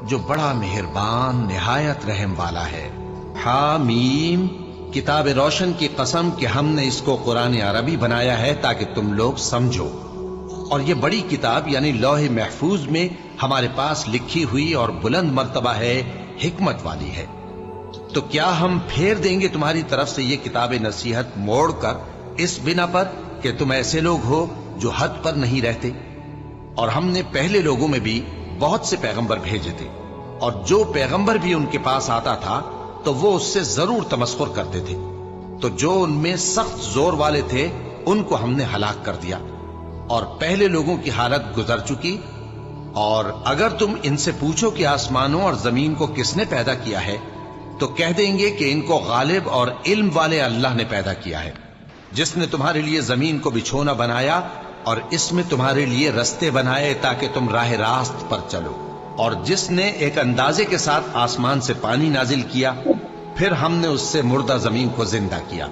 جو بڑا مہربان نہایت رحم والا ہے۔ حامیم، کتاب روشن کی قسم کہ ہم نے اس کو قرآن عربی بنایا ہے تاکہ تم لوگ سمجھو، اور یہ بڑی کتاب یعنی لوح محفوظ میں ہمارے پاس لکھی ہوئی اور بلند مرتبہ ہے، حکمت والی ہے۔ تو کیا ہم پھیر دیں گے تمہاری طرف سے یہ کتاب نصیحت موڑ کر اس بنا پر کہ تم ایسے لوگ ہو جو حد پر نہیں رہتے؟ اور ہم نے پہلے لوگوں میں بھی بہت سے پیغمبر بھیجے تھے، اور جو پیغمبر بھی ان کے پاس آتا تھا تو وہ اس سے ضرور تمسخر کرتے تھے، تو جو ان میں سخت زور والے تھے ان کو ہم نے ہلاک کر دیا، اور پہلے لوگوں کی حالت گزر چکی۔ اور اگر تم ان سے پوچھو کہ آسمانوں اور زمین کو کس نے پیدا کیا ہے، تو کہہ دیں گے کہ ان کو غالب اور علم والے اللہ نے پیدا کیا ہے، جس نے تمہارے لیے زمین کو بچھونا بنایا اور اس میں تمہارے لیے رستے بنائے تاکہ تم راہ راست پر چلو، اور جس نے ایک اندازے کے ساتھ آسمان سے پانی نازل کیا، پھر ہم نے اس سے مردہ زمین کو زندہ کیا،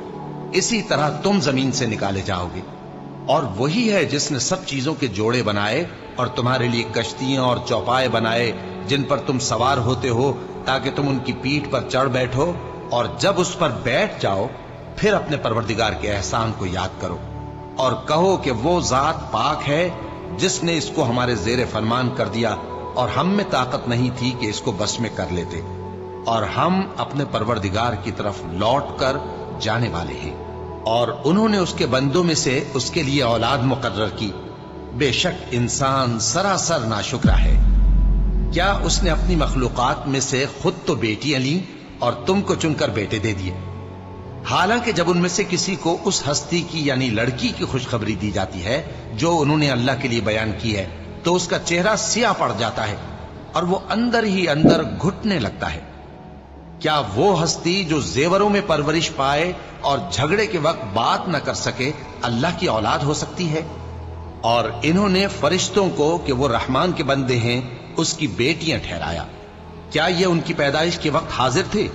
اسی طرح تم زمین سے نکالے جاؤ گے۔ اور وہی ہے جس نے سب چیزوں کے جوڑے بنائے اور تمہارے لیے کشتیاں اور چوپائے بنائے جن پر تم سوار ہوتے ہو تاکہ تم ان کی پیٹھ پر چڑھ بیٹھو، اور جب اس پر بیٹھ جاؤ پھر اپنے پروردگار کے احسان کو یاد کرو اور کہو کہ وہ ذات پاک ہے جس نے اس کو ہمارے زیر فرمان کر دیا، اور ہم میں طاقت نہیں تھی کہ اس کو بس میں کر لیتے، اور ہم اپنے پروردگار کی طرف لوٹ کر جانے والے ہیں۔ اور انہوں نے اس کے بندوں میں سے اس کے لیے اولاد مقرر کی، بے شک انسان سراسر ناشکرا ہے۔ کیا اس نے اپنی مخلوقات میں سے خود تو بیٹیاں لیں اور تم کو چن کر بیٹے دے دیے؟ حالانکہ جب ان میں سے کسی کو اس ہستی کی یعنی لڑکی کی خوشخبری دی جاتی ہے جو انہوں نے اللہ کے لیے بیان کی ہے، تو اس کا چہرہ سیاہ پڑ جاتا ہے اور وہ اندر ہی اندر گھٹنے لگتا ہے۔ کیا وہ ہستی جو زیوروں میں پرورش پائے اور جھگڑے کے وقت بات نہ کر سکے اللہ کی اولاد ہو سکتی ہے؟ اور انہوں نے فرشتوں کو کہ وہ رحمان کے بندے ہیں اس کی بیٹیاں ٹھہرایا۔ کیا یہ ان کی پیدائش کے وقت حاضر تھے؟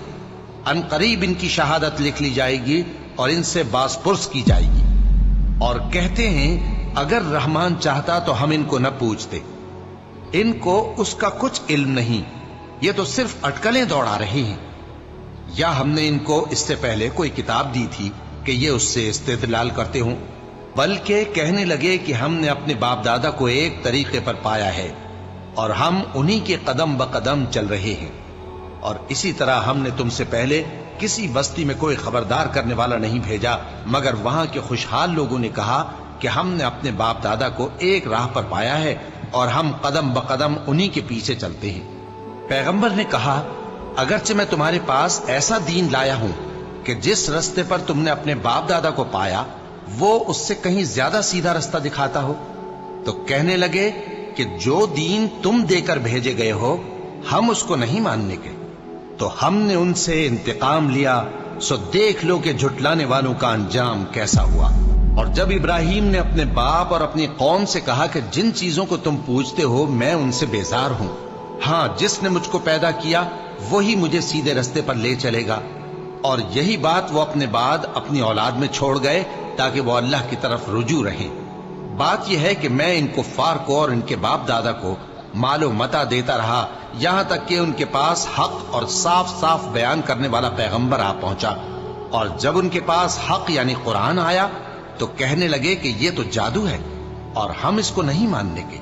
ان قریب ان کی شہادت لکھ لی جائے گی اور ان سے باز پرس کی جائے گی، اور کہتے ہیں اگر رحمان چاہتا تو ہم ان کو نہ پوچھتے، ان کو اس کا کچھ علم نہیں، یہ تو صرف اٹکلیں دوڑا رہے ہیں۔ یا ہم نے ان کو اس سے پہلے کوئی کتاب دی تھی کہ یہ اس سے استدلال کرتے ہوں؟ بلکہ کہنے لگے کہ ہم نے اپنے باپ دادا کو ایک طریقے پر پایا ہے اور ہم انہی کے قدم بقدم چل رہے ہیں، اور اسی طرح ہم نے تم سے پہلے کسی بستی میں کوئی خبردار کرنے والا نہیں بھیجا مگر وہاں کے خوشحال لوگوں نے کہا کہ ہم نے اپنے باپ دادا کو ایک راہ پر پایا ہے اور ہم قدم بقدم انہی کے پیچھے چلتے ہیں۔ پیغمبر نے کہا اگرچہ میں تمہارے پاس ایسا دین لایا ہوں کہ جس رستے پر تم نے اپنے باپ دادا کو پایا وہ اس سے کہیں زیادہ سیدھا رستہ دکھاتا ہو، تو کہنے لگے کہ جو دین تم دے کر بھیجے گئے ہو ہم اس کو نہیں ماننے کے، تو ہم نے ان سے انتقام لیا، سو دیکھ لو کہ جھٹلانے والوں کا انجام کیسا ہوا۔ اور جب ابراہیم نے اپنے باپ اور اپنی قوم سے کہا کہ جن چیزوں کو تم پوچھتے ہو میں ان سے بیزار ہوں، ہاں جس نے مجھ کو پیدا کیا وہی مجھے سیدھے رستے پر لے چلے گا، اور یہی بات وہ اپنے بعد اپنی اولاد میں چھوڑ گئے تاکہ وہ اللہ کی طرف رجوع رہیں۔ بات یہ ہے کہ میں ان کفار کو اور ان کے باپ دادا کو مال و متاع دیتا رہا یہاں تک کہ ان کے پاس حق اور صاف صاف بیان کرنے والا پیغمبر آ پہنچا، اور جب ان کے پاس حق یعنی قرآن آیا تو کہنے لگے کہ یہ تو جادو ہے اور ہم اس کو نہیں ماننے کے،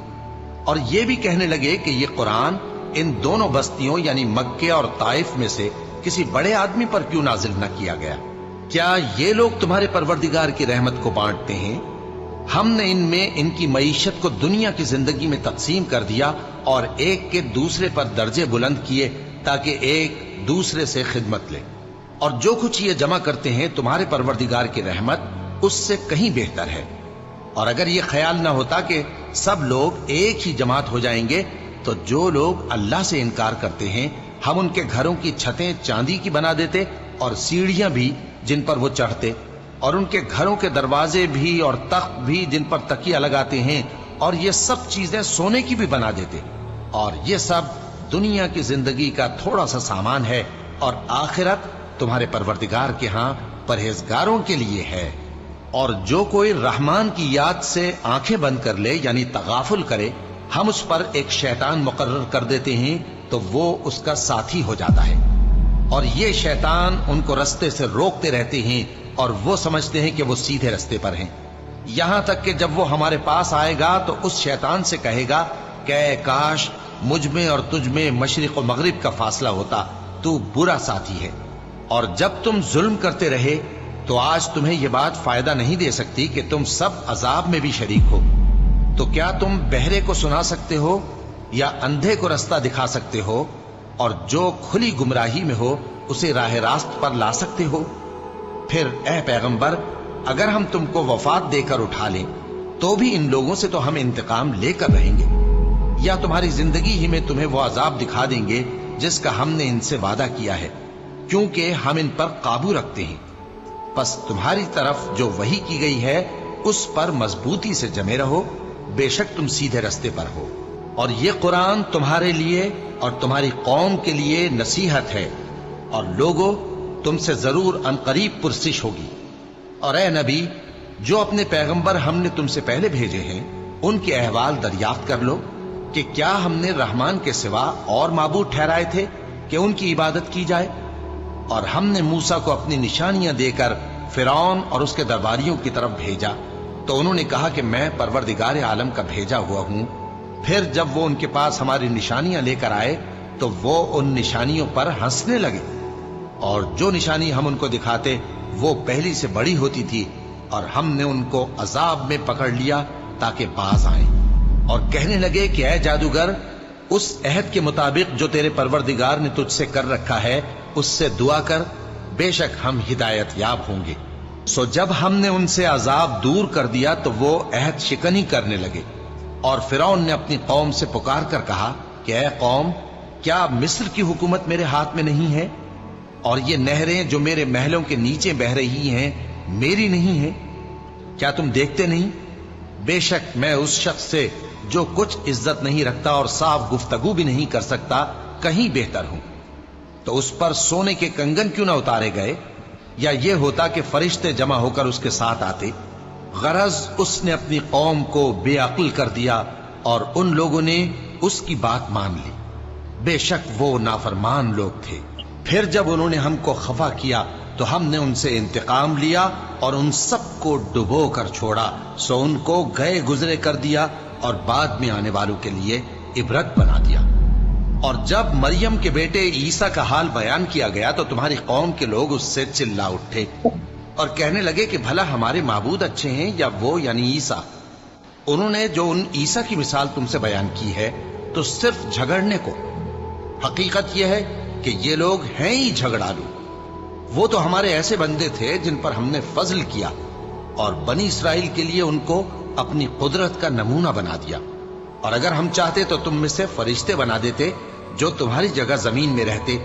اور یہ بھی کہنے لگے کہ یہ قرآن ان دونوں بستیوں یعنی مکے اور طائف میں سے کسی بڑے آدمی پر کیوں نازل نہ کیا گیا؟ کیا یہ لوگ تمہارے پروردگار کی رحمت کو بانٹتے ہیں؟ ہم نے ان میں ان کی معیشت کو دنیا کی زندگی میں تقسیم کر دیا اور ایک کے دوسرے پر درجے بلند کیے تاکہ ایک دوسرے سے خدمت لے، اور جو کچھ یہ جمع کرتے ہیں تمہارے پروردگار کی رحمت اس سے کہیں بہتر ہے۔ اور اگر یہ خیال نہ ہوتا کہ سب لوگ ایک ہی جماعت ہو جائیں گے تو جو لوگ اللہ سے انکار کرتے ہیں ہم ان کے گھروں کی چھتیں چاندی کی بنا دیتے اور سیڑھیاں بھی جن پر وہ چڑھتے، اور ان کے گھروں کے دروازے بھی اور تخت بھی جن پر تکیہ لگاتے ہیں، اور یہ سب چیزیں سونے کی بھی بنا دیتے، اور یہ سب دنیا کی زندگی کا تھوڑا سا سامان ہے، اور آخرت تمہارے پروردگار کے ہاں پرہیزگاروں کے لیے ہے۔ اور جو کوئی رحمان کی یاد سے آنکھیں بند کر لے یعنی تغافل کرے، ہم اس پر ایک شیطان مقرر کر دیتے ہیں تو وہ اس کا ساتھی ہو جاتا ہے، اور یہ شیطان ان کو رستے سے روکتے رہتے ہیں اور وہ سمجھتے ہیں کہ وہ سیدھے رستے پر ہیں، یہاں تک کہ جب وہ ہمارے پاس آئے گا تو اس شیطان سے کہے گا کہ اے کاش مجھ میں اور تجھ میں مشرق و مغرب کا فاصلہ ہوتا، تو برا ساتھی ہے۔ اور جب تم ظلم کرتے رہے تو آج تمہیں یہ بات فائدہ نہیں دے سکتی کہ تم سب عذاب میں بھی شریک ہو۔ تو کیا تم بہرے کو سنا سکتے ہو یا اندھے کو رستہ دکھا سکتے ہو، اور جو کھلی گمراہی میں ہو اسے راہ راست پر لا سکتے ہو؟ پھر اے پیغمبر، اگر ہم تم کو وفات دے کر اٹھا لیں تو بھی ان لوگوں سے تو ہم انتقام لے کر رہیں گے، یا تمہاری زندگی ہی میں تمہیں وہ عذاب دکھا دیں گے جس کا ہم نے ان سے وعدہ کیا ہے، کیونکہ ہم ان پر قابو رکھتے ہیں۔ پس تمہاری طرف جو وحی کی گئی ہے اس پر مضبوطی سے جمے رہو، بے شک تم سیدھے رستے پر ہو، اور یہ قرآن تمہارے لیے اور تمہاری قوم کے لیے نصیحت ہے، اور لوگوں تم سے ضرور عنقریب پرسش ہوگی۔ اور اے نبی، جو اپنے پیغمبر ہم نے تم سے پہلے بھیجے ہیں ان کے احوال دریافت کر لو کہ کیا ہم نے رحمان کے سوا اور معبود ٹھہرائے تھے کہ ان کی عبادت کی جائے؟ اور ہم نے موسیٰ کو اپنی نشانیاں دے کر فرعون اور اس کے درباریوں کی طرف بھیجا، تو انہوں نے کہا کہ میں پروردگار عالم کا بھیجا ہوا ہوں۔ پھر جب وہ ان کے پاس ہماری نشانیاں لے کر آئے تو وہ ان نشانیوں پر ہنسنے لگے، اور جو نشانی ہم ان کو دکھاتے وہ پہلی سے بڑی ہوتی تھی، اور ہم نے ان کو عذاب میں پکڑ لیا تاکہ باز آئیں، اور کہنے لگے کہ اے جادوگر، اس عہد کے مطابق جو تیرے پروردگار نے تجھ سے کر رکھا ہے اس سے دعا کر، بے شک ہم ہدایت یاب ہوں گے۔ سو جب ہم نے ان سے عذاب دور کر دیا تو وہ عہد شکنی کرنے لگے، اور فرعون نے اپنی قوم سے پکار کر کہا کہ اے قوم، کیا مصر کی حکومت میرے ہاتھ میں نہیں ہے، اور یہ نہریں جو میرے محلوں کے نیچے بہ رہی ہیں میری نہیں ہیں؟ کیا تم دیکھتے نہیں؟ بے شک میں اس شخص سے جو کچھ عزت نہیں رکھتا اور صاف گفتگو بھی نہیں کر سکتا کہیں بہتر ہوں۔ تو اس پر سونے کے کنگن کیوں نہ اتارے گئے، یا یہ ہوتا کہ فرشتے جمع ہو کر اس کے ساتھ آتے؟ غرض اس نے اپنی قوم کو بے عقل کر دیا اور ان لوگوں نے اس کی بات مان لی، بے شک وہ نافرمان لوگ تھے۔ پھر جب انہوں نے ہم کو خفا کیا تو ہم نے ان سے انتقام لیا اور ان سب کو ڈبو کر چھوڑا، سو ان کو گئے گزرے کر دیا اور بعد میں آنے والوں کے لیے عبرت بنا دیا۔ اور جب مریم کے بیٹے عیسیٰ کا حال بیان کیا گیا تو تمہاری قوم کے لوگ اس سے چلا اٹھے اور کہنے لگے کہ بھلا ہمارے معبود اچھے ہیں یا وہ یعنی عیسیٰ؟ انہوں نے جو ان عیسیٰ کی مثال تم سے بیان کی ہے تو صرف جھگڑنے کو، حقیقت یہ ہے کہ یہ لوگ ہیں ہی جھگڑالو۔ وہ تو ہمارے ایسے بندے تھے جن پر ہم نے فضل کیا، اور بنی اسرائیل کے لیے ان کو اپنی قدرت کا نمونہ بنا دیا، اور اگر ہم چاہتے تو تم میں سے فرشتے بنا دیتے جو تمہاری جگہ زمین میں رہتے،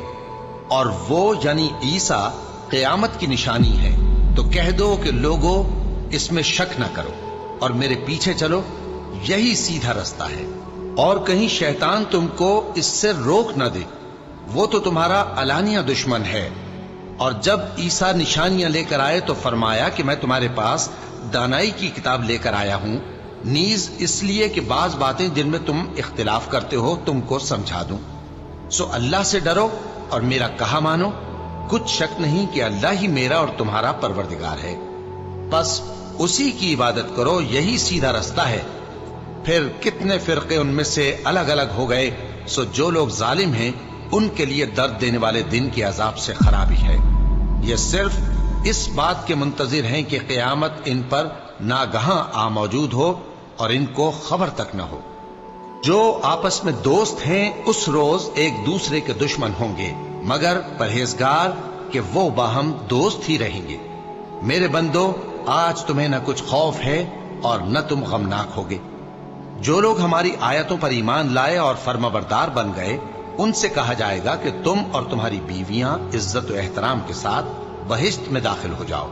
اور وہ یعنی عیسیٰ قیامت کی نشانی ہے۔ تو کہہ دو کہ لوگوں اس میں شک نہ کرو اور میرے پیچھے چلو، یہی سیدھا رستہ ہے، اور کہیں شیطان تم کو اس سے روک نہ دے، وہ تو تمہارا علانیہ دشمن ہے۔ اور جب عیسیٰ نشانیاں لے کر آئے تو فرمایا کہ میں تمہارے پاس دانائی کی کتاب لے کر آیا ہوں، نیز اس لیے کہ بعض باتیں جن میں تم اختلاف کرتے ہو تم کو سمجھا دوں۔ سو اللہ سے ڈرو اور میرا کہا مانو، کچھ شک نہیں کہ اللہ ہی میرا اور تمہارا پروردگار ہے، بس اسی کی عبادت کرو، یہی سیدھا رستہ ہے۔ پھر کتنے فرقے ان میں سے الگ الگ ہو گئے، سو جو لوگ ظالم ہیں ان کے لیے درد دینے والے دن کے عذاب سے خرابی ہے۔ یہ صرف اس بات کے منتظر ہیں کہ قیامت ان پر ناگہاں آ موجود ہو اور ان کو خبر تک نہ ہو۔ جو آپس میں دوست ہیں اس روز ایک دوسرے کے دشمن ہوں گے، مگر پرہیزگار کہ وہ باہم دوست ہی رہیں گے۔ میرے بندو، آج تمہیں نہ کچھ خوف ہے اور نہ تم غمناک ہوگے۔ جو لوگ ہماری آیتوں پر ایمان لائے اور فرمانبردار بن گئے، ان سے کہا جائے گا کہ تم اور تمہاری بیویاں عزت و احترام کے ساتھ بہشت میں داخل ہو جاؤ۔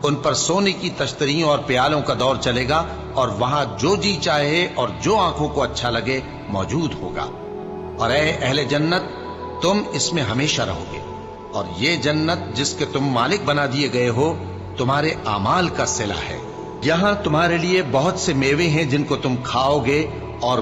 ان پر سونے کی تشتریوں اور پیالوں کا دور چلے گا، اور وہاں جو جی چاہے اور جو آنکھوں کو اچھا لگے موجود ہوگا۔ اور اے اہل جنت، تم اس میں ہمیشہ رہو گے، اور یہ جنت جس کے تم مالک بنا دیے گئے ہو تمہارے اعمال کا صلہ ہے۔ یہاں تمہارے لیے بہت سے میوے ہیں جن کو تم کھاؤ گے اور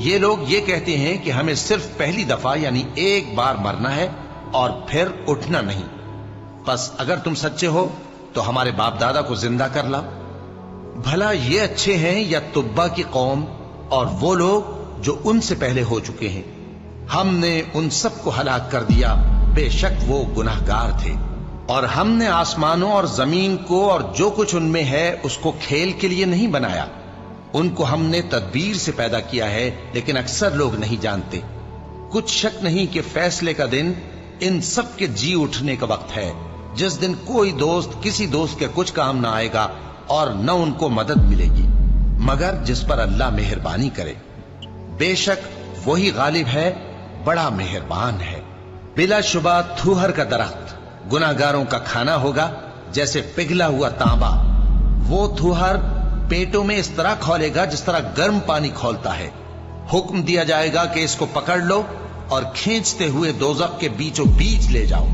یہ لوگ یہ کہتے ہیں کہ ہمیں صرف پہلی دفعہ یعنی ایک بار مرنا ہے اور پھر اٹھنا نہیں. بس اگر تم سچے ہو تو ہمارے باپ دادا کو زندہ کر لاؤ. بھلا یہ اچھے ہیں یا تبا کی قوم اور وہ لوگ جو ان سے پہلے ہو چکے ہیں؟ ہم نے ان سب کو ہلاک کر دیا، بے شک وہ گناہگار تھے. اور ہم نے آسمانوں اور زمین کو اور جو کچھ ان میں ہے اس کو کھیل کے لیے نہیں بنایا. ان کو ہم نے تدبیر سے پیدا کیا ہے، لیکن اکثر لوگ نہیں جانتے. کچھ شک نہیں کہ فیصلے کا دن ان سب کے جی اٹھنے کا وقت ہے، جس دن کوئی دوست کسی دوست کے کچھ کام نہ آئے گا اور نہ ان کو مدد ملے گی مگر جس پر اللہ مہربانی کرے. بے شک وہی غالب ہے، بڑا مہربان ہے. بلا شبہ تھوہر کا درخت گناہگاروں کا کھانا ہوگا، جیسے پگھلا ہوا تانبا. وہ تھوہر پیٹوں میں اس طرح کھولے گا جس طرح گرم پانی کھولتا ہے. حکم دیا جائے گا کہ اس کو پکڑ لو اور کھینچتے ہوئے دوزخ کے بیچوں بیچ لے جاؤ.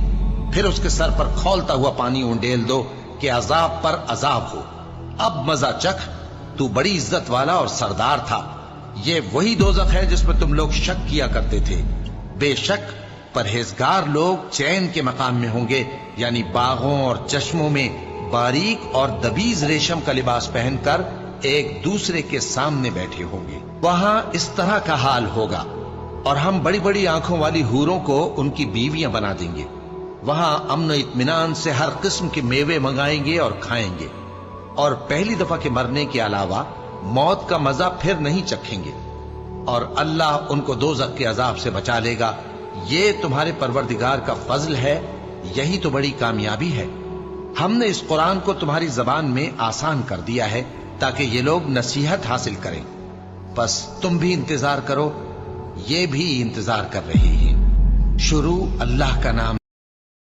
پھر اس کے سر پر کھولتا ہوا پانی اونڈیل دو کہ عذاب پر عذاب ہو. اب مزہ چکھ، تو بڑی عزت والا اور سردار تھا. یہ وہی دوزخ ہے جس پر تم لوگ شک کیا کرتے تھے. بے شک پرہیزگار لوگ چین کے مقام میں ہوں گے، یعنی باغوں اور چشموں میں باریک اور دبیز ریشم کا لباس پہن کر ایک دوسرے کے سامنے بیٹھے ہوں گے. وہاں اس طرح کا حال ہوگا. اور ہم بڑی بڑی آنکھوں والی حوروں کو ان کی بیویاں بنا دیں گے. وہاں امن و اطمینان سے ہر قسم کے میوے منگائیں گے اور کھائیں گے. اور پہلی دفعہ کے مرنے کے علاوہ موت کا مزہ پھر نہیں چکھیں گے. اور اللہ ان کو دوزخ کے عذاب سے بچا لے گا. یہ تمہارے پروردگار کا فضل ہے، یہی تو بڑی کامیابی ہے. ہم نے اس قرآن کو تمہاری زبان میں آسان کر دیا ہے تاکہ یہ لوگ نصیحت حاصل کریں. بس تم بھی انتظار کرو، یہ بھی انتظار کر رہے ہیں. شروع اللہ کا نام